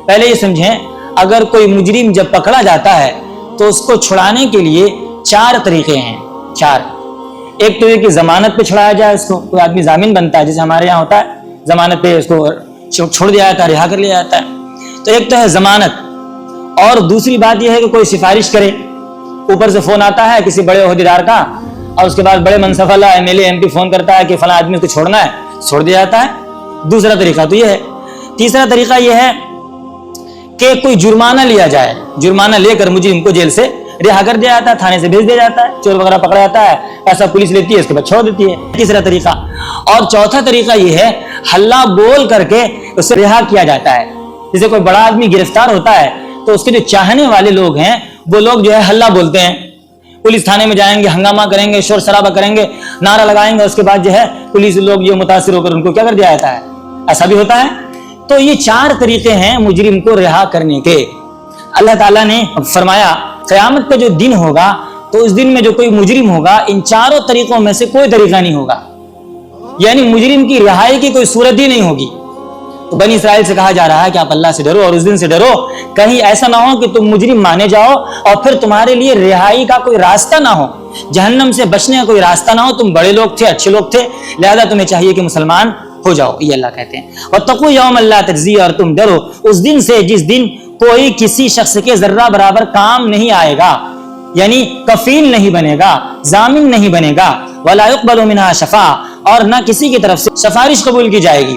پہلے یہ سمجھیں، اگر کوئی مجرم جب پکڑا جاتا ہے تو اس کو چھڑانے کے لیے 4 طریقے ہیں، 4۔ ایک تو یہ کہ ضمانت پہ چھڑایا جائے اس کو، کوئی آدمی ضامن بنتا ہے، جیسے ہمارے یہاں ہوتا ہے ضمانت پہ اس کو چھوڑ دیا جاتا ہے، رہا کر لیا جاتا ہے، تو ایک تو ہے ضمانت۔ اور دوسری بات یہ ہے کہ کوئی سفارش کرے، اوپر سے فون آتا ہے کسی بڑے عہدیدار کا، اور اس کے بعد بڑے منصب والا MLA MP فون کرتا ہے کہ فلاں آدمی کو چھوڑنا ہے، چھوڑ دیا جاتا ہے۔ دوسرا طریقہ تو یہ ہے۔ تیسرا طریقہ یہ ہے کہ کوئی جرمانہ لیا جائے، جرمانہ لے کر مجرم کو جیل سے رہا کر دیا جاتا ہے، تھانے سے بھیج دیا جاتا ہے، چور وغیرہ پکڑا جاتا ہے، پیسہ پولیس لیتی ہے، اس کے بعد چھوڑ دیتی ہے، تیسرا طریقہ۔ اور چوتھا طریقہ یہ ہے ہلہ بول کر کے اسے رہا کیا جاتا ہے۔ جیسے کوئی بڑا آدمی گرفتار ہوتا ہے تو اس کے جو چاہنے والے لوگ ہیں وہ لوگ جو ہے ہلہ بولتے ہیں، پولیس تھانے میں جائیں گے، ہنگامہ کریں گے، شور شرابہ کریں گے، نعرہ لگائیں گے، اس کے بعد جو ہے پولیس لوگ جو متاثر ہو کر ان کو کیا کر دیا جاتا ہے، ایسا بھی ہوتا ہے۔ تو یہ 4 طریقے ہیں مجرم کو رہا کرنے کے۔ اللہ تعالیٰ نے فرمایا قیامت کا جو دن ہوگا تو اس دن میں جو کوئی مجرم ہوگا ان 4 طریقوں میں سے کوئی طریقہ نہیں ہوگا، یعنی مجرم کی رہائی کی کوئی صورت ہی نہیں ہوگی۔ تو بنی اسرائیل سے کہا جا رہا ہے کہ آپ اللہ سے ڈرو اور اس دن سے ڈرو، کہیں ایسا نہ ہو کہ تم مجرم مانے جاؤ اور پھر تمہارے لیے رہائی کا کوئی راستہ نہ ہو، جہنم سے بچنے کا کوئی راستہ نہ ہو۔ تم بڑے لوگ تھے، اچھے لوگ تھے، لہذا تمہیں چاہیے کہ مسلمان ہو جاؤ، یہ اللہ کہتے ہیں۔ واتقوا یوما لا تجزی، اور تم ڈرو اس دن سے جس دن کوئی کسی شخص کے ذرہ برابر کام نہیں آئے گا، یعنی کفیل نہیں بنے گا، ضامن نہیں بنے گا، ولا يقبل منها شفاعہ، اور نہ کسی کی طرف سے سفارش قبول کی جائے گی۔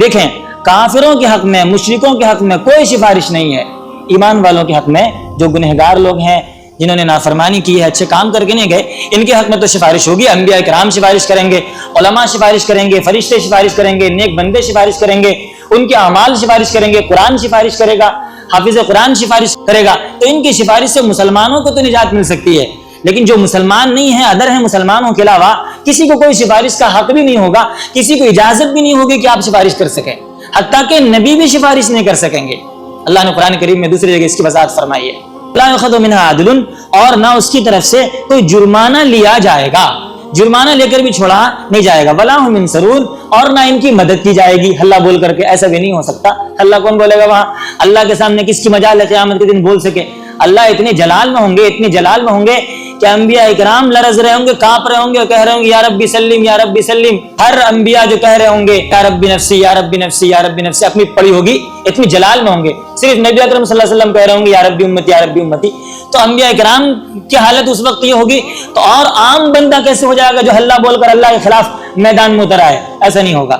دیکھیں، کافروں کے حق میں، مشرکوں کے حق میں کوئی سفارش نہیں ہے، ایمان والوں کے حق میں جو گنہگار لوگ ہیں، جنہوں نے نافرمانی کی ہے، اچھے کام کر کے نہیں گئے، ان کے حق میں تو سفارش ہوگی۔ انبیاء کرام سفارش کریں گے، علماء سفارش کریں گے، فرشتے سفارش کریں گے، نیک بندے سفارش کریں گے، ان کے اعمال سفارش کریں گے، قرآن سفارش کرے گا، حافظ قرآن سفارش کرے گا، تو ان کی سفارش سے مسلمانوں کو تو نجات مل سکتی ہے، لیکن جو مسلمان نہیں ہیں، ادر ہیں مسلمانوں کے علاوہ، کسی کو کوئی سفارش کا حق بھی نہیں ہوگا، کسی کو اجازت بھی نہیں ہوگی کہ آپ سفارش کر سکیں، حتیٰ کہ نبی بھی سفارش نہیں کر سکیں گے۔ اللہ نے قرآن کریم میں دوسری جگہ اس کی وضاحت فرمائی ہے، لا یؤخذ منها عدل، اور نہ اس کی طرف سے کوئی جرمانہ لیا جائے گا، جرمانہ لے کر بھی چھوڑا نہیں جائے گا، ولا هم ينصرون، اور نہ ان کی مدد کی جائے گی ہلہ بول کر کے، ایسا بھی نہیں ہو سکتا۔ اللہ کون بولے گا وہاں؟ اللہ کے سامنے کس کی مجال ہے قیامت کے دن بول سکے؟ اللہ اتنے جلال میں ہوں گے، اتنے جلال میں ہوں گے کہ انبیاء اکرام لرز رہے ہوں گے، کانپ رہے ہوں گے اور کہہ رہے ہوں گے یا ربی سلم یا ربی سلم۔ ہر انبیاء جو کہہ رہے ہوں گے یا ربی نفسی یا ربی نفسی یا ربی نفسی، اپنی پڑی ہوگی، اتنی جلال میں ہوں گے۔ صرف نبی اکرم صلی اللہ علیہ وسلم کہہ رہے ہوں گے یا ربی امتی یا ربی امتی۔ تو انبیاء اکرام کی حالت اس وقت یہ ہوگی، تو اور عام بندہ کیسے ہو جائے گا جو ہلہ بول کر اللہ کے خلاف میدان میں اتر آئے؟ ایسا نہیں ہوگا۔